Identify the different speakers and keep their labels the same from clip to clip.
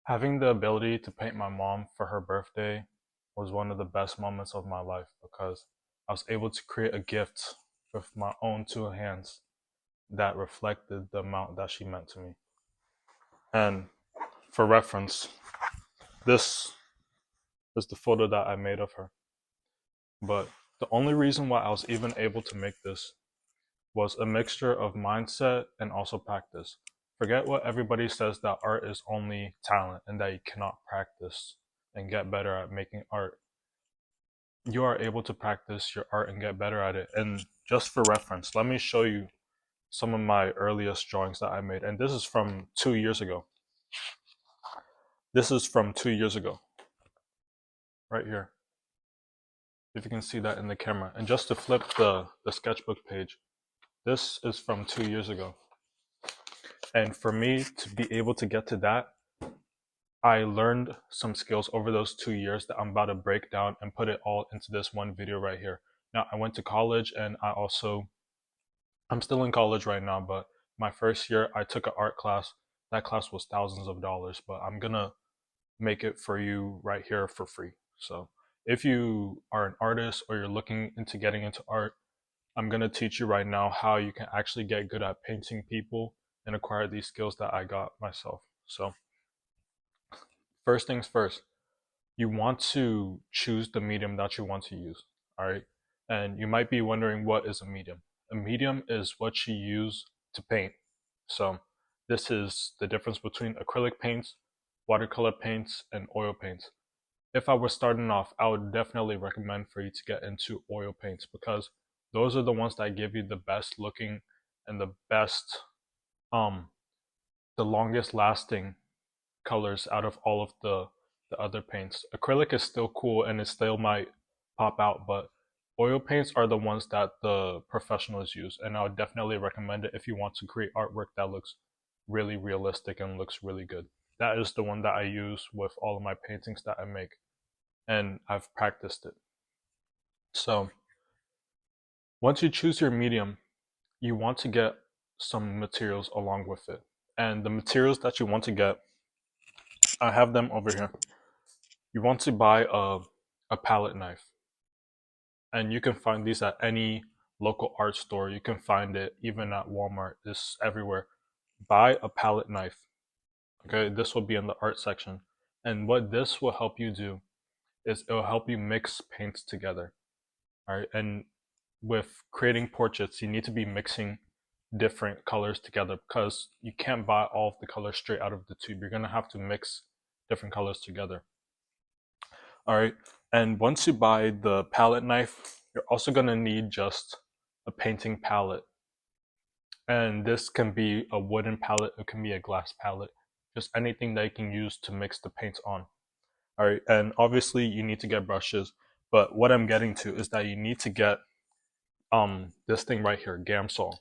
Speaker 1: Having the ability to paint my mom for her birthday was one of the best moments of my life because I was able to create a gift with my own two hands that reflected the amount that she meant to me. And for reference, this is the photo that I made of her. But the only reason why I was even able to make this was a mixture of mindset and also practice. Forget what everybody says that art is only talent and that you cannot practice and get better at making art. You are able to practice your art and get better at it. And just for reference, let me show you some of my earliest drawings that I made. And this is from 2 years ago. This is from 2 years ago, right here. If you can see that in the camera. And just to flip the sketchbook page, this is from 2 years ago. And for me to be able to get to that, I learned some skills over those 2 years that I'm about to break down and put it all into this one video right here. Now, I went to college and I'm still in college right now, but my first year I took an art class. That class was thousands of dollars, but I'm gonna make it for you right here for free. So if you are an artist or you're looking into getting into art, I'm gonna teach you right now how you can actually get good at painting people and acquire these skills that I got myself. So first things first, you want to choose the medium that you want to use, all right? And you might be wondering, what is a medium? A medium is what you use to paint. So this is the difference between acrylic paints, watercolor paints, and oil paints. If I was starting off, I would definitely recommend for you to get into oil paints because those are the ones that give you the best looking and the best, the longest lasting colors out of all of the other paints. Acrylic is still cool and it still might pop out, but oil paints are the ones that the professionals use, and I would definitely recommend it if you want to create artwork that looks really realistic and looks really good. That is the one that I use with all of my paintings that I make, and I've practiced it. So once you choose your medium, you want to get some materials along with it. And the materials that you want to get, I have them over here. You want to buy a palette knife, and you can find these at any local art store. You can find it even at Walmart. It's everywhere. Buy a palette knife. Okay, this will be in the art section. And what this will help you do is it will help you mix paints together. All right, and with creating portraits, you need to be mixing different colors together because you can't buy all of the colors straight out of the tube. You're gonna have to mix different colors together. All right, and once you buy the palette knife, you're also gonna need just a painting palette. And this can be a wooden palette, it can be a glass palette, just anything that you can use to mix the paints on. All right, and obviously you need to get brushes, but what I'm getting to is that you need to get this thing right here, Gamsol.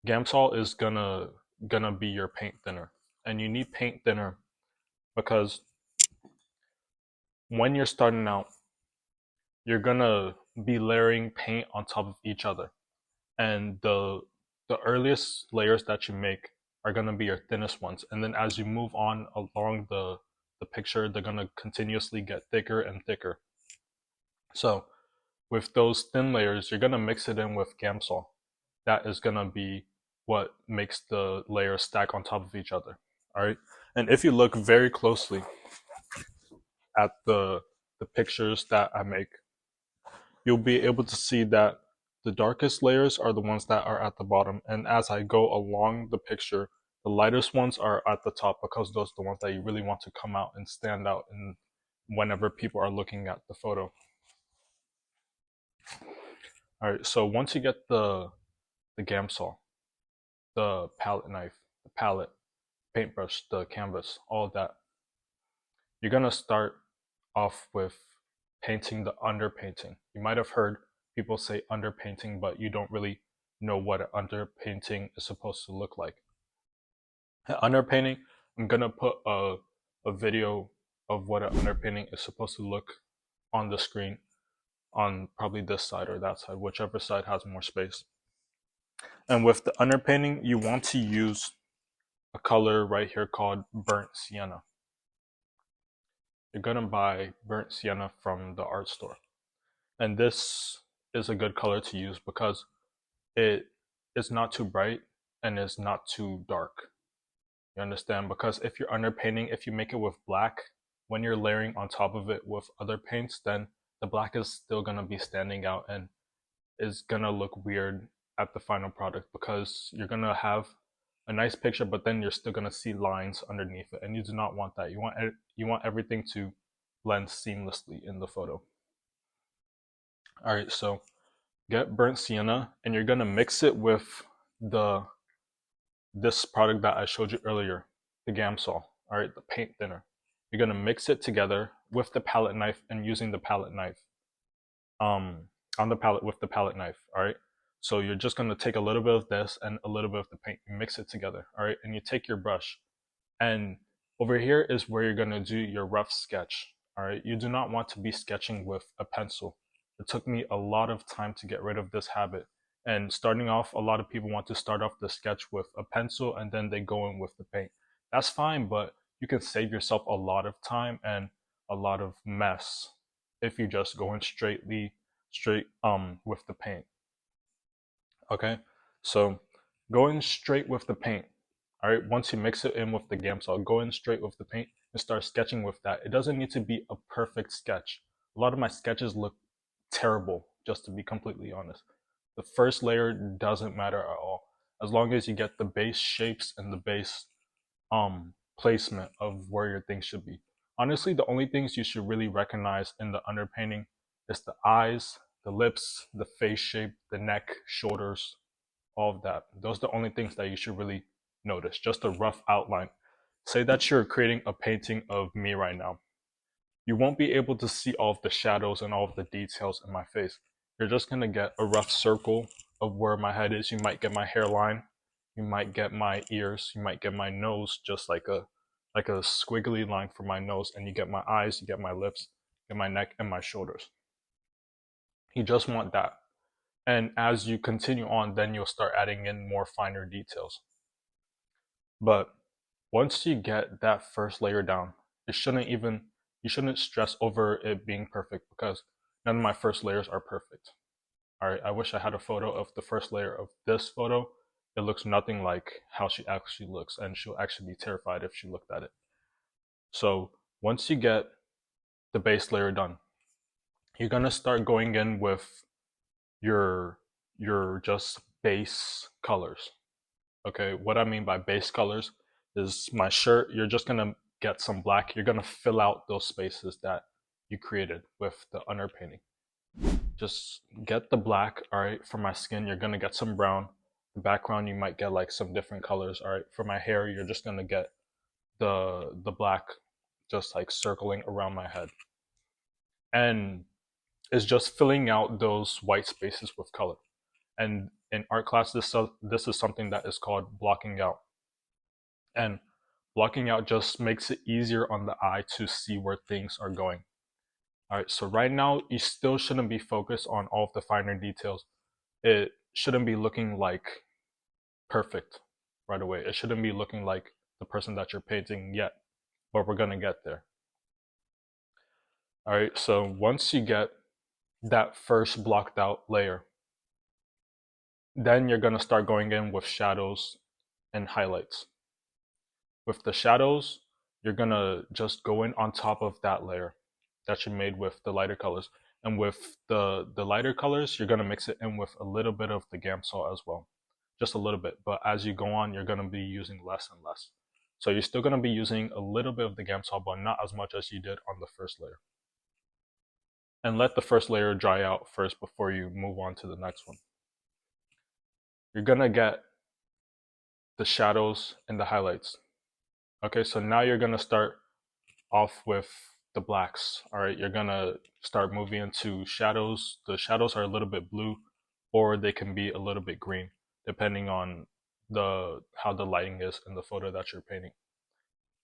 Speaker 1: Gamsol is gonna be your paint thinner, and you need paint thinner because when you're starting out, you're gonna be layering paint on top of each other, and the earliest layers that you make are gonna be your thinnest ones, and then as you move on along the picture, they're gonna continuously get thicker and thicker. So with those thin layers, you're gonna mix it in with Gamsol. That is gonna be what makes the layers stack on top of each other. All right, and if you look very closely at the pictures that I make, you'll be able to see that the darkest layers are the ones that are at the bottom, and as I go along the picture, the lightest ones are at the top because those are the ones that you really want to come out and stand out in whenever people are looking at the photo. All right, so once you get the Gamsol, the palette knife, the palette, paintbrush, the canvas, all of that, you're gonna start off with painting the underpainting. You might have heard people say underpainting, but you don't really know what an underpainting is supposed to look like. Underpainting, I'm gonna put a video of what an underpainting is supposed to look on the screen on probably this side or that side, whichever side has more space. And with the underpainting, you want to use a color right here called burnt sienna. you're gonna buy burnt sienna from the art store. And this is a good color to use because it is not too bright and is not too dark. You understand? Because if you're underpainting, if you make it with black, when you're layering on top of it with other paints, then the black is still gonna be standing out and is gonna look weird at the final product because you're gonna have a nice picture, but then you're still gonna see lines underneath it, and you do not want that. You want everything to blend seamlessly in the photo. All right, so get burnt sienna, and you're gonna mix it with the this product that I showed you earlier, the Gamsol. All right, the paint thinner. You're gonna mix it together with the palette knife and using the palette knife. On the palette with the palette knife. All right. So you're just gonna take a little bit of this and a little bit of the paint, you mix it together. All right, and you take your brush, and over here is where you're gonna do your rough sketch. All right, you do not want to be sketching with a pencil. It took me a lot of time to get rid of this habit. And starting off, a lot of people want to start off the sketch with a pencil and then they go in with the paint. That's fine, but you can save yourself a lot of time and a lot of mess if you just go in straight with the paint. Okay, so going straight with the paint. All right, once you mix it in with the Gamsol, go in straight with the paint and start sketching with that. It doesn't need to be a perfect sketch. A lot of my sketches look terrible, just to be completely honest. The first layer doesn't matter at all, as long as you get the base shapes and the base placement of where your things should be. Honestly, the only things you should really recognize in the underpainting is the eyes, the lips, the face shape, the neck, shoulders, all of that. Those are the only things that you should really notice, just a rough outline. Say that you're creating a painting of me right now. You won't be able to see all of the shadows and all of the details in my face. You're just gonna get a rough circle of where my head is. You might get my hairline, you might get my ears, you might get my nose, just like a squiggly line for my nose, and you get my eyes, you get my lips, you get my neck and my shoulders. You just want that. And as you continue on, then you'll start adding in more finer details. But once you get that first layer down, you shouldn't stress over it being perfect because none of my first layers are perfect. All right, I wish I had a photo of the first layer of this photo. It looks nothing like how she actually looks, and she'll actually be terrified if she looked at it. So once you get the base layer done, you're gonna start going in with your just base colors. Okay, what I mean by base colors is my shirt, you're just gonna get some black. You're gonna fill out those spaces that you created with the underpainting. Just get the black. All right, for my skin, you're gonna get some brown. The background, you might get like some different colors. All right, for my hair, you're just gonna get the black, just like circling around my head, and it's just filling out those white spaces with color. And in art class, this is something that is called blocking out. And blocking out just makes it easier on the eye to see where things are going. All right, so right now, you still shouldn't be focused on all of the finer details. It shouldn't be looking like perfect right away. It shouldn't be looking like the person that you're painting yet, but we're gonna get there. All right, so once you get that first blocked out layer, then you're gonna start going in with shadows and highlights. With the shadows, you're gonna just go in on top of that layer that you made with the lighter colors. And with the lighter colors, you're gonna mix it in with a little bit of the Gamsol as well. Just a little bit, but as you go on, you're gonna be using less and less. So you're still gonna be using a little bit of the Gamsol, but not as much as you did on the first layer. And let the first layer dry out first before you move on to the next one. You're gonna get the shadows and the highlights. Okay, so now you're gonna start off with the blacks. All right, you're gonna start moving into shadows. The shadows are a little bit blue, or they can be a little bit green, depending on how the lighting is in the photo that you're painting.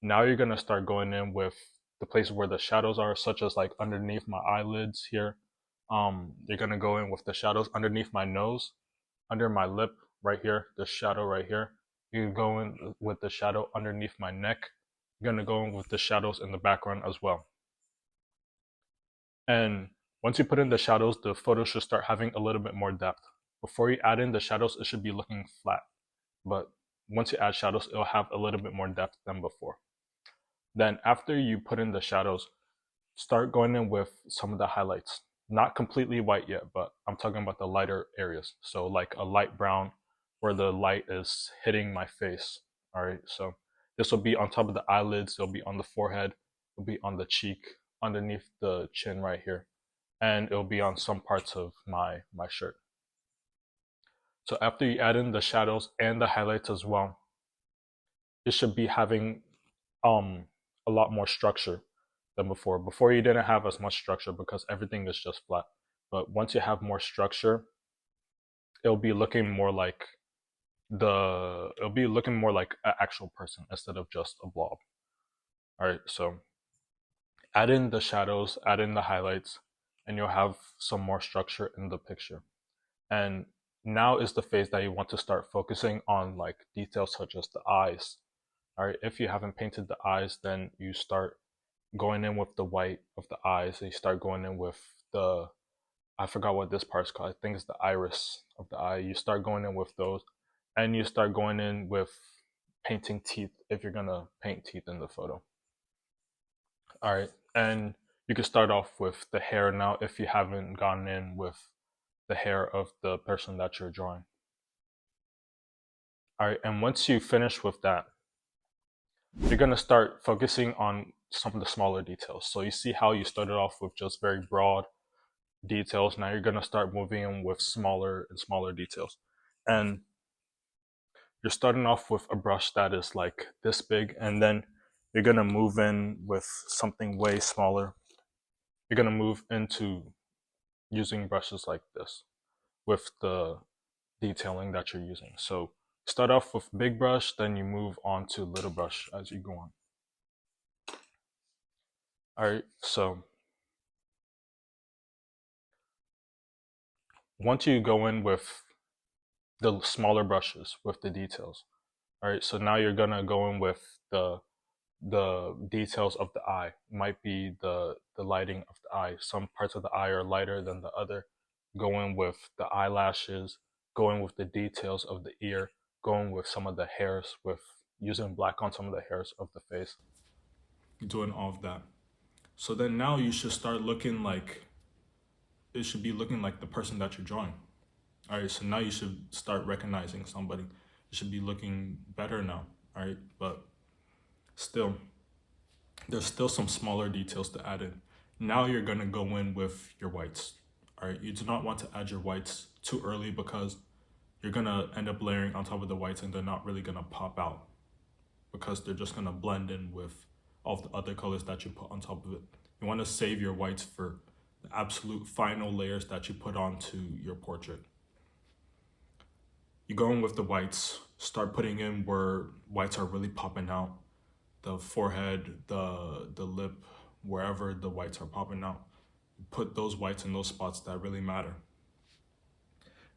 Speaker 1: Now you're gonna start going in with the places where the shadows are, such as like underneath my eyelids here. You're gonna go in with the shadows underneath my nose, under my lip right here, the shadow right here. You can go in with the shadow underneath my neck. You're gonna go in with the shadows in the background as well. And once you put in the shadows, the photo should start having a little bit more depth. Before you add in the shadows, it should be looking flat. But once you add shadows, it'll have a little bit more depth than before. Then after you put in the shadows, start going in with some of the highlights. Not completely white yet, but I'm talking about the lighter areas. So like a light brown where the light is hitting my face. All right, so this will be on top of the eyelids, it'll be on the forehead, it'll be on the cheek, underneath the chin right here, and it'll be on some parts of my shirt. So after you add in the shadows and the highlights as well, it should be having a lot more structure than before. Before you didn't have as much structure because everything is just flat. But once you have more structure, it'll be looking more like an actual person instead of just a blob. All right, so add in the shadows, add in the highlights, and you'll have some more structure in the picture. And now is the phase that you want to start focusing on like details such as the eyes. All right, if you haven't painted the eyes, then you start going in with the white of the eyes, and you start going in with I forgot what this part's called. I think it's the iris of the eye. You start going in with those, and you start going in with painting teeth if you're gonna paint teeth in the photo. All right, and you can start off with the hair now if you haven't gone in with the hair of the person that you're drawing. All right, and once you finish with that, you're gonna start focusing on some of the smaller details. So you see how you started off with just very broad details. Now you're gonna start moving in with smaller and smaller details. And you're starting off with a brush that is like this big, and then you're gonna move in with something way smaller. You're gonna move into using brushes like this with the detailing that you're using. So start off with big brush, then you move on to little brush as you go on. All right, so once you go in with the smaller brushes with the details, all right, so now you're gonna go in with the details of the eye. Might be the lighting of the eye. Some parts of the eye are lighter than the other. Go in with the eyelashes, go in with the details of the ear, go in with some of the hairs, with using black on some of the hairs of the face. Doing all of that. So then now you should start looking like, it should be looking like the person that you're drawing. All right, so now you should start recognizing somebody. It should be looking better now, all right? But still, there's still some smaller details to add in. Now you're gonna go in with your whites, all right? You do not want to add your whites too early because you're gonna end up layering on top of the whites and they're not really gonna pop out because they're just gonna blend in with all of the other colors that you put on top of it. You wanna save your whites for the absolute final layers that you put onto your portrait. You go in with the whites, start putting in where whites are really popping out. The forehead, the lip, wherever the whites are popping out. Put those whites in those spots that really matter.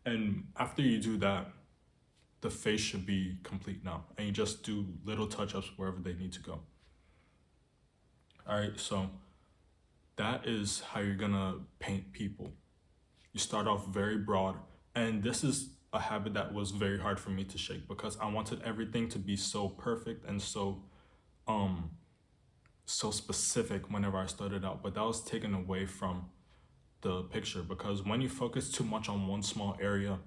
Speaker 1: And after you do that, the face should be complete now. And you just do little touch-ups wherever they need to go. All right, so that is how you're gonna paint people. You start off very broad, and this is a habit that was very hard for me to shake because I wanted everything to be so perfect and so specific whenever I started out, but that was taken away from the picture because when you focus too much on one small area,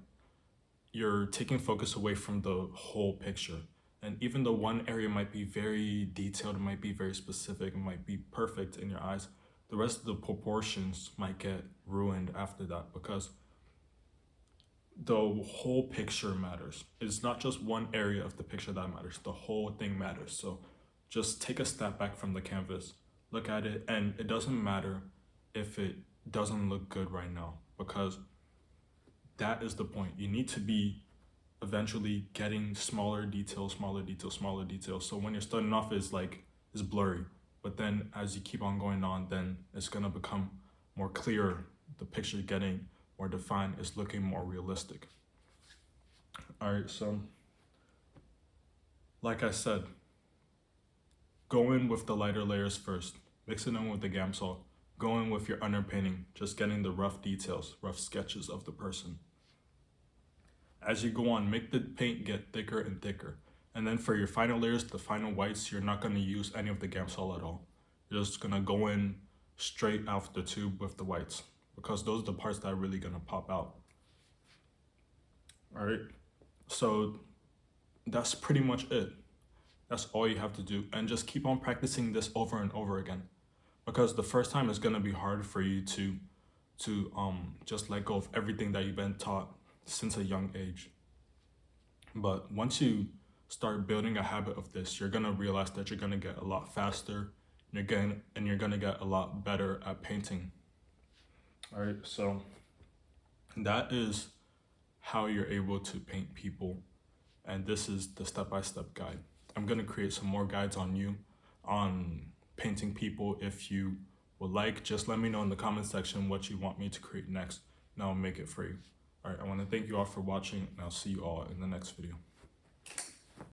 Speaker 1: you're taking focus away from the whole picture. And even though one area might be very detailed, it might be very specific, it might be perfect in your eyes, the rest of the proportions might get ruined after that because the whole picture matters. It's not just one area of the picture that matters, the whole thing matters. So just take a step back from the canvas, look at it, and it doesn't matter if it doesn't look good right now because that is the point. You need to be eventually getting smaller details, smaller details, smaller details. So when you're starting off, it's blurry, but then as you keep on going on, then it's gonna become more clear. The picture getting more defined, is looking more realistic. All right, so like I said, go in with the lighter layers first, mix it in with the Gamsol, go in with your underpainting, just getting the rough details, rough sketches of the person. As you go on, make the paint get thicker and thicker. And then for your final layers, the final whites, you're not going to use any of the Gamsol at all. You're just going to go in straight out the tube with the whites, because those are the parts that are really going to pop out. All right, so that's pretty much it. That's all you have to do, and just keep on practicing this over and over again, because the first time is going to be hard for you to just let go of everything that you've been taught since a young age. But once you start building a habit of this, you're gonna realize that you're gonna get a lot faster, and you're gonna get a lot better at painting. All right, so that is how you're able to paint people, and this is the step-by-step guide. I'm gonna create some more guides on painting people. If you would like, just let me know in the comment section what you want me to create next, and I'll make it for you. All right, I want to thank you all for watching, and I'll see you all in the next video.